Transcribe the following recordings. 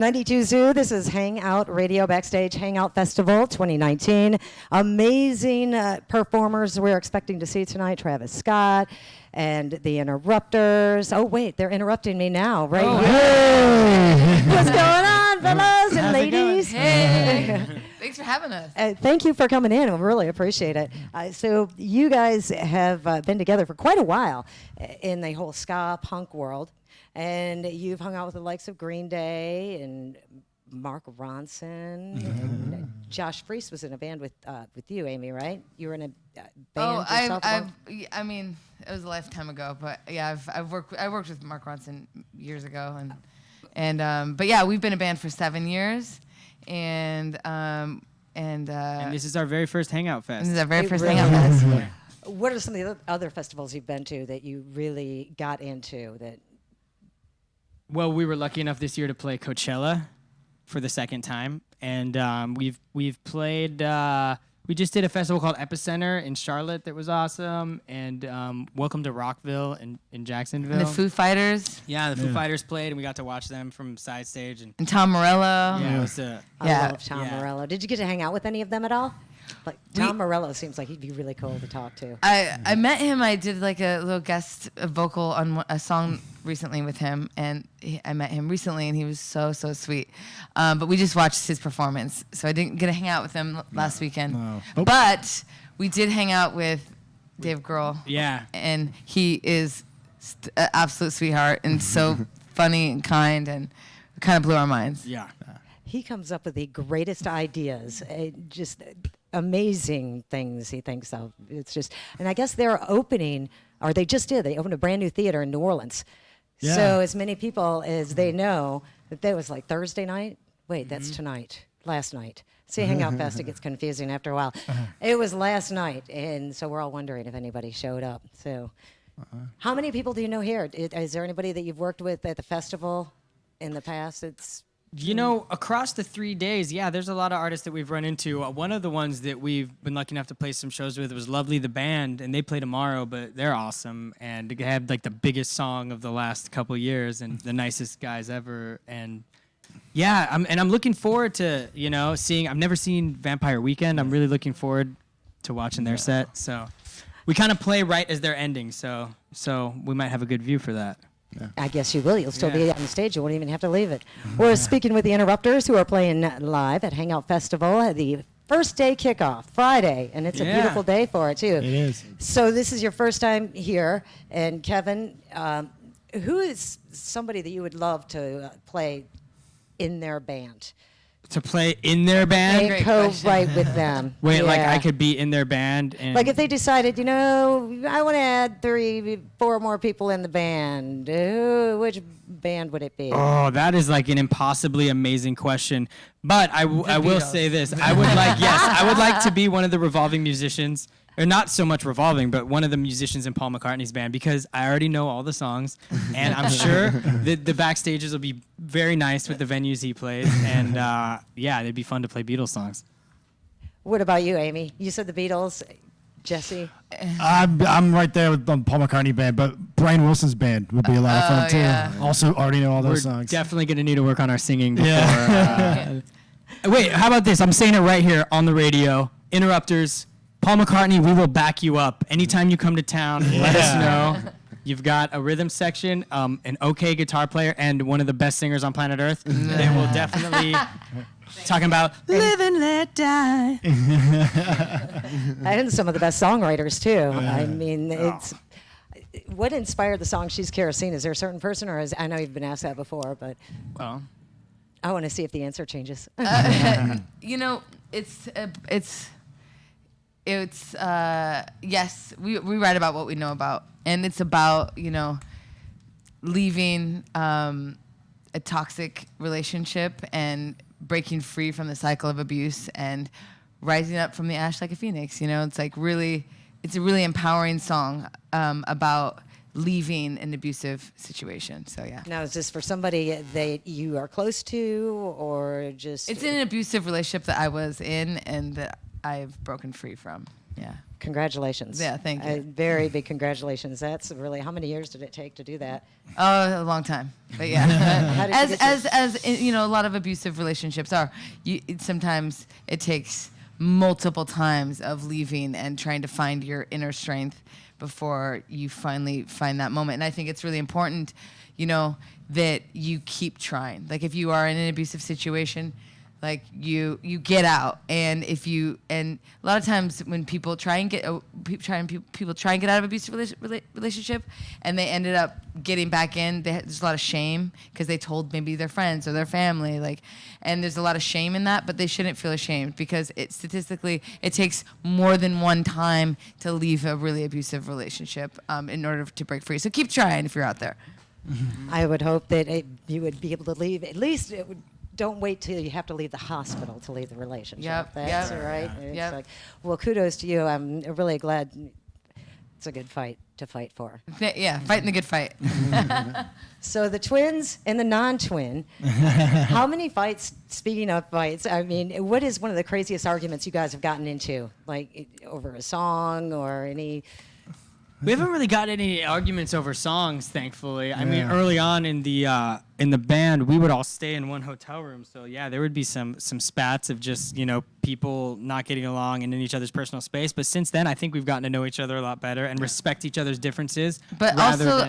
92 Zoo, this is Hangout Radio Backstage Hangout Festival 2019. Amazing performers we're expecting to see tonight. Travis Scott and the Interrupters. Oh, wait, they're interrupting me now, right here. Hey. What's going on, fellas and ladies? Hey. Thanks for having us. Thank you for coming in. I really appreciate it. So you guys have been together for quite a while in the whole ska punk world. And you've hung out with the likes of Green Day and Mark Ronson. Mm-hmm. And Josh Freese was in a band with you, Amy, right? You were in a band yourself? I mean, it was a lifetime ago, but yeah, I worked with Mark Ronson years ago, but yeah, we've been a band for 7 years, and this is our very first Hangout Fest. This is our very first Hangout Fest. What are some of the other festivals you've been to that you really got into that? Well, we were lucky enough this year to play Coachella for the second time, and we've played. We just did a festival called Epicenter in Charlotte that was awesome, and Welcome to Rockville in Jacksonville. And the Foo Fighters. Yeah, the Foo Fighters played, and we got to watch them from side stage. And Tom Morello. Yeah, it was I love Tom Morello. Did you get to hang out with any of them at all? Like Tom Morello seems like he'd be really cool to talk to. I met him. I did like a little guest vocal on a song recently with him, and I met him recently, and he was so sweet. But we just watched his performance, so I didn't get to hang out with him last weekend. No. Oh. But we did hang out with Dave Grohl. Yeah, and he is an absolute sweetheart and so funny and kind, and it kind of blew our minds. Yeah. He comes up with the greatest ideas, just amazing things he thinks of. It's just, and I guess they're opening, or they just did, they opened a brand new theater in New Orleans. Yeah. So as many people as they know, that was like Thursday night. Wait, that's tonight, last night. See, Hangout Fest, it gets confusing after a while. It was last night, and so we're all wondering if anybody showed up. So how many people do you know here? Is there anybody that you've worked with at the festival in the past? You know, across the 3 days, yeah, there's a lot of artists that we've run into. One of the ones that we've been lucky enough to play some shows with was Lovely the Band, and they play tomorrow, but they're awesome. And they have like the biggest song of the last couple years and the nicest guys ever. And yeah, I'm looking forward to, seeing, I've never seen Vampire Weekend. I'm really looking forward to watching their set. So we kind of play right as they're ending, so we might have a good view for that. Yeah. I guess you will. You'll still be on the stage. You won't even have to leave it. We're speaking with the Interrupters, who are playing live at Hangout Festival. The first day kickoff, Friday, and it's a beautiful day for it, too. It is. So this is your first time here. And Kevin, who is somebody that you would love to play in their band? To play in their band? And co-write with them. Wait, like I could be in their band? And like if they decided, I want to add 3-4 more people in the band, which band would it be? Oh, that is like an impossibly amazing question. But I will say this. I would like to be one of the revolving musicians. Or not so much revolving, but one of the musicians in Paul McCartney's band, because I already know all the songs, and I'm sure that the backstages will be very nice with the venues he plays, and it'd be fun to play Beatles songs. What about you, Amy? You said the Beatles. Jesse? I'm right there with the Paul McCartney band, but Brian Wilson's band would be a lot of fun, too. Yeah. Also already know all those songs. We're definitely going to need to work on our singing before. Wait, how about this? I'm saying it right here on the radio. Interrupters. Paul McCartney, we will back you up. Anytime you come to town, let us know. You've got a rhythm section, an okay guitar player, and one of the best singers on planet Earth. They will definitely talking about live and let die. And some of the best songwriters, too. I mean, it's what inspired the song She's Kerosene? Is there a certain person, or I know you've been asked that before, but I want to see if the answer changes. It's yes, we write about what we know about, and it's about leaving a toxic relationship and breaking free from the cycle of abuse and rising up from the ash like a phoenix. It's like it's a really empowering song about leaving an abusive situation. So yeah. Now, is this for somebody that you are close to, or just? It's in an abusive relationship that I was in and that I've broken free from. Yeah. Congratulations. Yeah, thank you. Very big congratulations. That's really, how many years did it take to do that? Oh, a long time, but yeah. How did you get as you know, a lot of abusive relationships are. Sometimes it takes multiple times of leaving and trying to find your inner strength before you finally find that moment. And I think it's really important, that you keep trying. Like if you are in an abusive situation, like you get out, and a lot of times when people try and get people try and get out of abusive relationship, and they ended up getting back in, there's a lot of shame because they told maybe their friends or their family, and there's a lot of shame in that, but they shouldn't feel ashamed because statistically it takes more than one time to leave a really abusive relationship in order to break free. So keep trying if you're out there. I would hope that you would be able to leave. At least don't wait till you have to leave the hospital to leave the relationship. Yep, That's yep. all right. Yep. It's well, kudos to you. I'm really glad. It's a good fight to fight for. Yeah, fighting the good fight. So the twins and the non-twin, how many fights, speaking of fights, I mean, what is one of the craziest arguments you guys have gotten into? Like over a song or any... We haven't really got any arguments over songs, thankfully. I mean, early on in the band, we would all stay in one hotel room. So yeah, there would be some spats of just people not getting along and in each other's personal space. But since then, I think we've gotten to know each other a lot better and respect each other's differences. But also,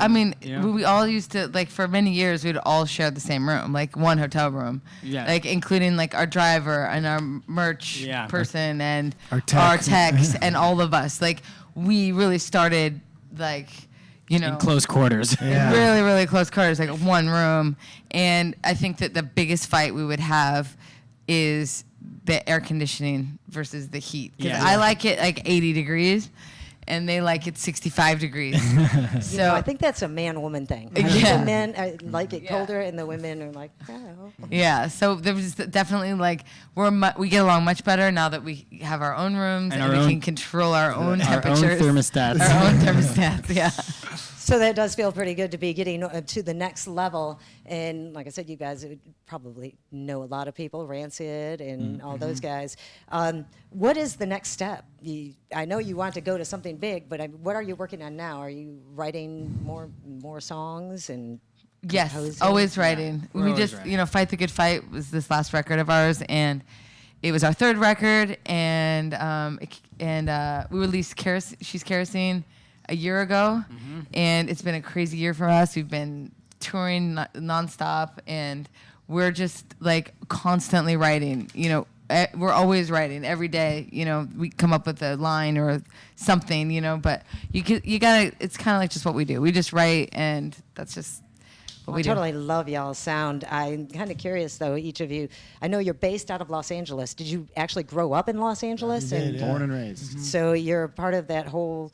we all used to, for many years, we'd all share the same room, like one hotel room. Yeah. Including our driver and our merch person and Our tech. our techs and all of us. We really started In close quarters. Yeah. really, really close quarters, one room. And I think that the biggest fight we would have is the air conditioning versus the heat. Because I like it 80 degrees, and they like it 65 degrees. So I think that's a man-woman thing. I think the men like it colder, and the women are like, oh. Yeah, so there was definitely we get along much better now that we have our own rooms and we can control our own temperatures. Our own thermostats. Our own thermostats, yeah. So that does feel pretty good to be getting to the next level. And like I said, you guys would probably know a lot of people, Rancid and all those guys. What is the next step? I know you want to go to something big, but what are you working on now? Are you writing more songs and Yes, composing? always writing. We're We always just, writing. Fight the Good Fight was this last record of ours, and it was our third record, and we released She's Kerosene a year ago, and it's been a crazy year for us. We've been touring nonstop, and we're just constantly writing. We're always writing every day. We come up with a line or something. But you gotta. It's kind of just what we do. We just write, and that's just what we I do. totally love y'all's sound. I'm kind of curious, though, each of you. I know you're based out of Los Angeles. Did you actually grow up in Los Angeles? Born and raised. So you're part of that whole.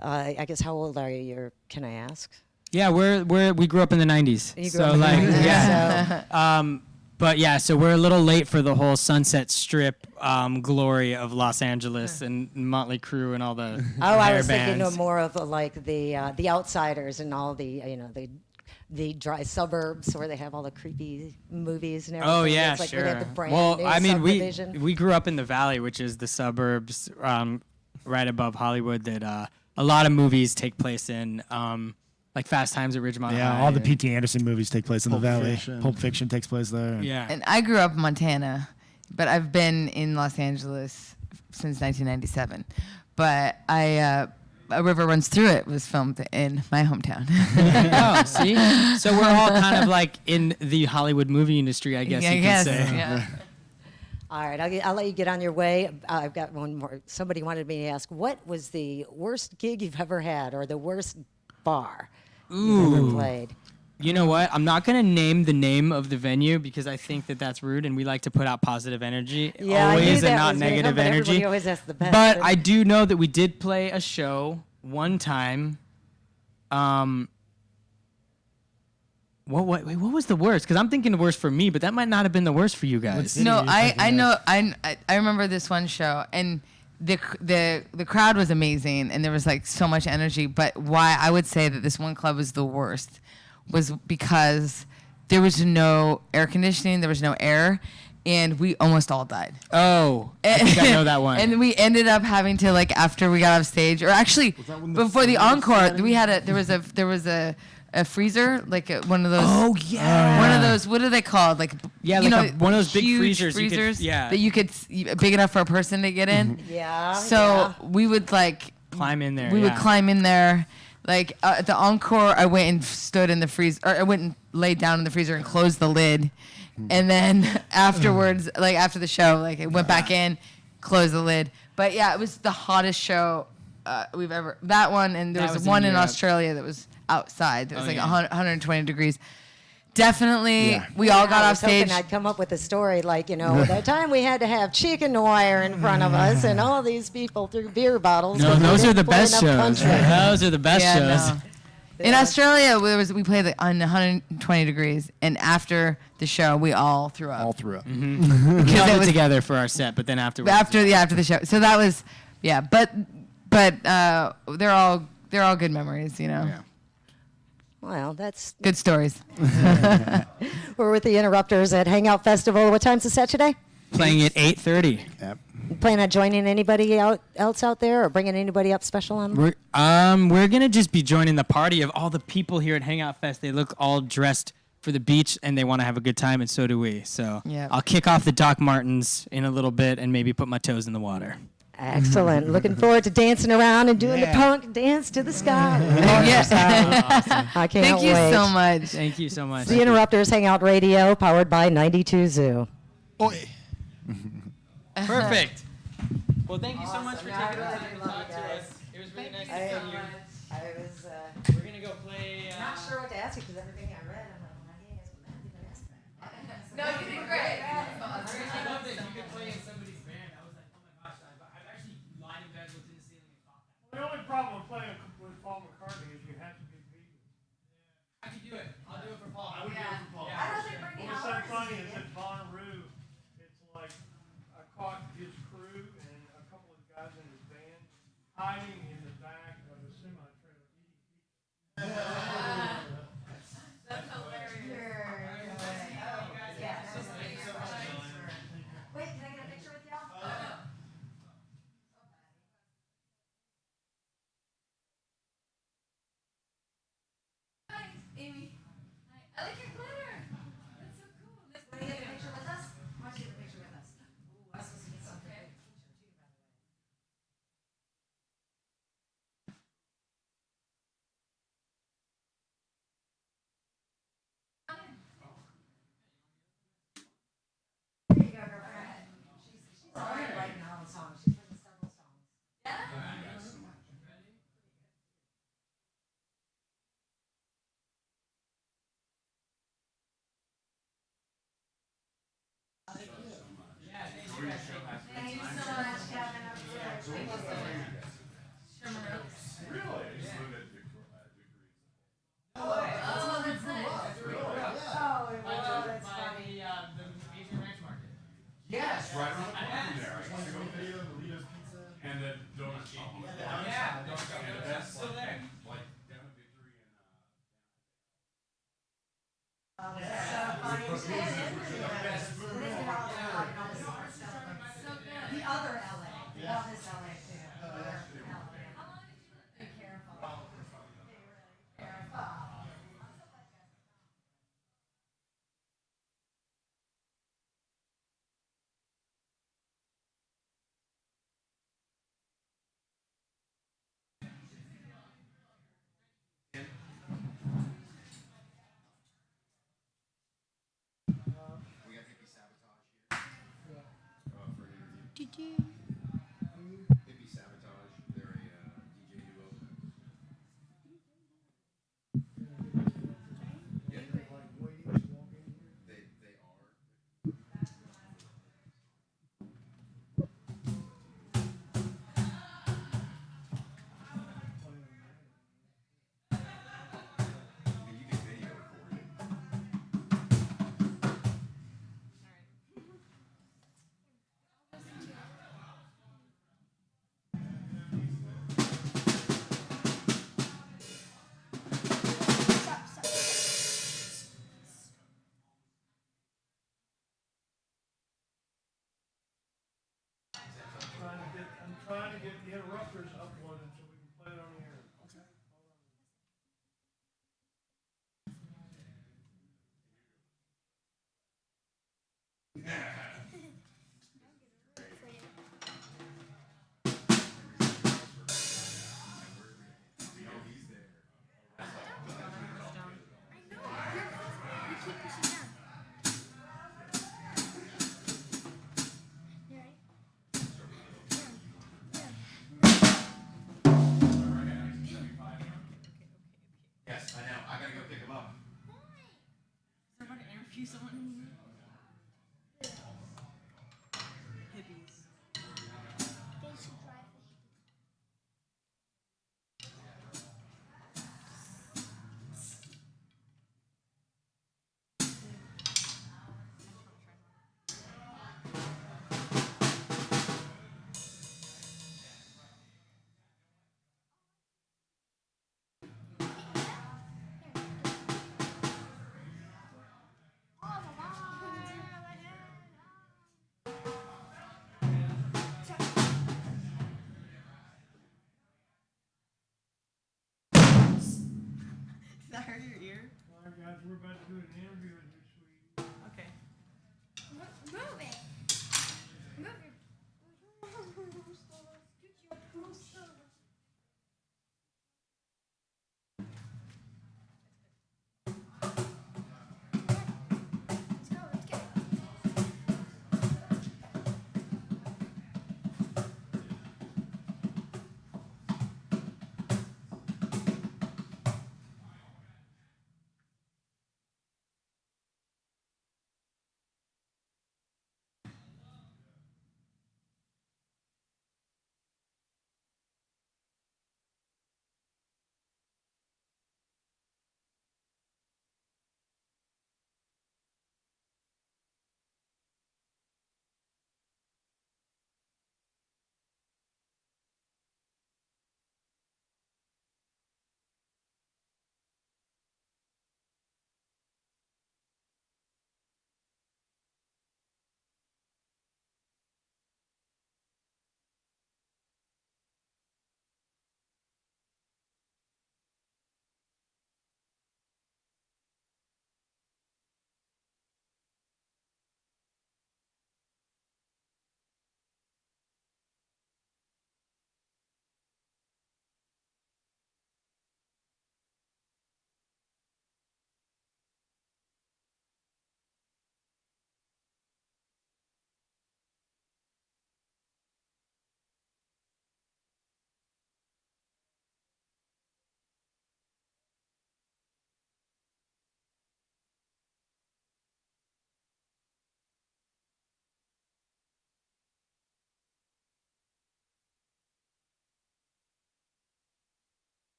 I guess, how old are you? Can I ask? Yeah, we grew up in the 90s. You grew up in the 90s, yeah. But yeah, so we're a little late for the whole Sunset Strip glory of Los Angeles and Motley Crue and all the I hair was thinking bands. of more of the Outsiders and all the dry suburbs where they have all the creepy movies and everything. Oh yeah, It's sure. They have the brand Well, new I mean, subdivision. we grew up in the Valley, which is the suburbs right above Hollywood that a lot of movies take place in, like Fast Times at Ridgemont Yeah, High all the and- P.T. Anderson movies take place in Pulp the Valley. Fiction. Pulp Fiction takes place there. Yeah. And I grew up in Montana, but I've been in Los Angeles since 1997. But A River Runs Through It was filmed in my hometown. Oh, see? So we're all kind of in the Hollywood movie industry, I guess you could say. Yeah. All right, I'll let you get on your way. I've got one more. Somebody wanted me to ask, what was the worst gig you've ever had, or the worst bar you've ever played? You know what? I'm not going to name the name of the venue because I think that that's rude, and we like to put out positive energy Yeah, I knew always that and not was gonna come, negative but energy. everybody always has the best. But I do know that we did play a show one time. What was the worst? Because I'm thinking the worst for me, but that might not have been the worst for you guys. No, I know. I remember this one show, and the crowd was amazing, and there was so much energy. But why I would say that this one club was the worst was because there was no air conditioning, there was no air, and we almost all died. Oh, I think I know that one. And we ended up having to, like, after we got off stage, or actually before the encore, we had there was a freezer, like one of those. Oh yeah. One of those. What are they called? Like, Yeah, you like know, one of those big huge freezers you could- that you could big enough for a person to get in. Yeah. So we would like Climb in there. we would yeah. climb in there. Like at the encore, I went and stood in the freezer, or I went and laid down in the freezer and closed the lid, and then afterwards, like after the show, like it went back in, closed the lid. But yeah, it was the hottest show we've ever. That one, and there That was was in one in Europe. Australia that was outside. It was Oh, like yeah. 120 degrees. Definitely, Yeah. we all got I off was hoping stage. I'd come up with a story like, that time we had to have chicken wire in front of us, and all these people threw beer bottles. No, because we those are didn't the play best enough shows. country. Those are the best shows. No. In Australia, we played like on 120 degrees, and after the show, we all threw up. All through it. We Because held it it was- together for our set, but then afterwards. after the show. So that was, yeah. But they're all good memories, Yeah. Well, that's Good stories. we're with the Interrupters at Hangout Festival. What time's the set today? Playing at 8:30. Yep. Plan on joining anybody else out there, or bringing anybody up special on? We're gonna just be joining the party of all the people here at Hangout Fest. They look all dressed for the beach, and they want to have a good time, and so do we. So Yeah. I'll kick off the Doc Martens in a little bit, and maybe put my toes in the water. Excellent. Looking forward to dancing around and doing the punk dance to the sky. Yeah. I can't Thank you wait. so much. Thank you so much. The Interrupters Hangout Radio, powered by 92 Zoo. Perfect. Well, thank you so much for taking the time to talk to us. It was really nice to see you. I was We're gonna go play. not sure what to ask you because everything I read, I'm like, well, I can't ask that. No, you did great. I love that you could play in somebody's band. I was like, oh my gosh, I've actually lied in bed, looked in the ceiling, and thought that. The only problem with playing with Paul McCartney is you have to be beaten. I can do it. I'll do it for Paul. I would do it for Paul. I don't think Brittany What's so Howard is funny is beaten. at Bonnaroo, it's like I caught his crew and a couple of guys in his band hiding in the back of a semi-trailer eating pizza. Wait, can I get a picture with y'all? Hi, Amy. Hi. I like your glitter. That's so cool. Want to get a picture with us? Why don't you get a picture with us? Ooh, I was supposed to get something. Okay. Picture too, by the way. There you go, girlfriend. She's already writing her own songs. She's written several songs. Thank you so much, Kevin. Oh, well, that's funny. The Asian Ranch Market. Yes, right around the corner from there. I used to go there, Lolita's Pizza, and the donut shop. Yeah, And the best, still there. like down at Victory and So funny. The other LA. Love this LA too. Be careful. Be really careful. we got Hippie Sabotage here. For an interview. Hippie Sabotage, they're a DJ duo. Yeah. They are. And you can video record it. trying to get the interrupters uploaded so we can play it on the air. Yes, I know. I gotta go pick him up. Did that hurt your ear? All right, guys, we're about to do an interview with you, sweetie. Okay. Move it. Move your. Move slow. Let's go. Let's go.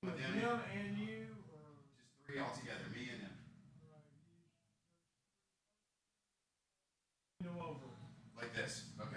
Him and you, or Just three altogether, me and him. go over. Like this. Okay.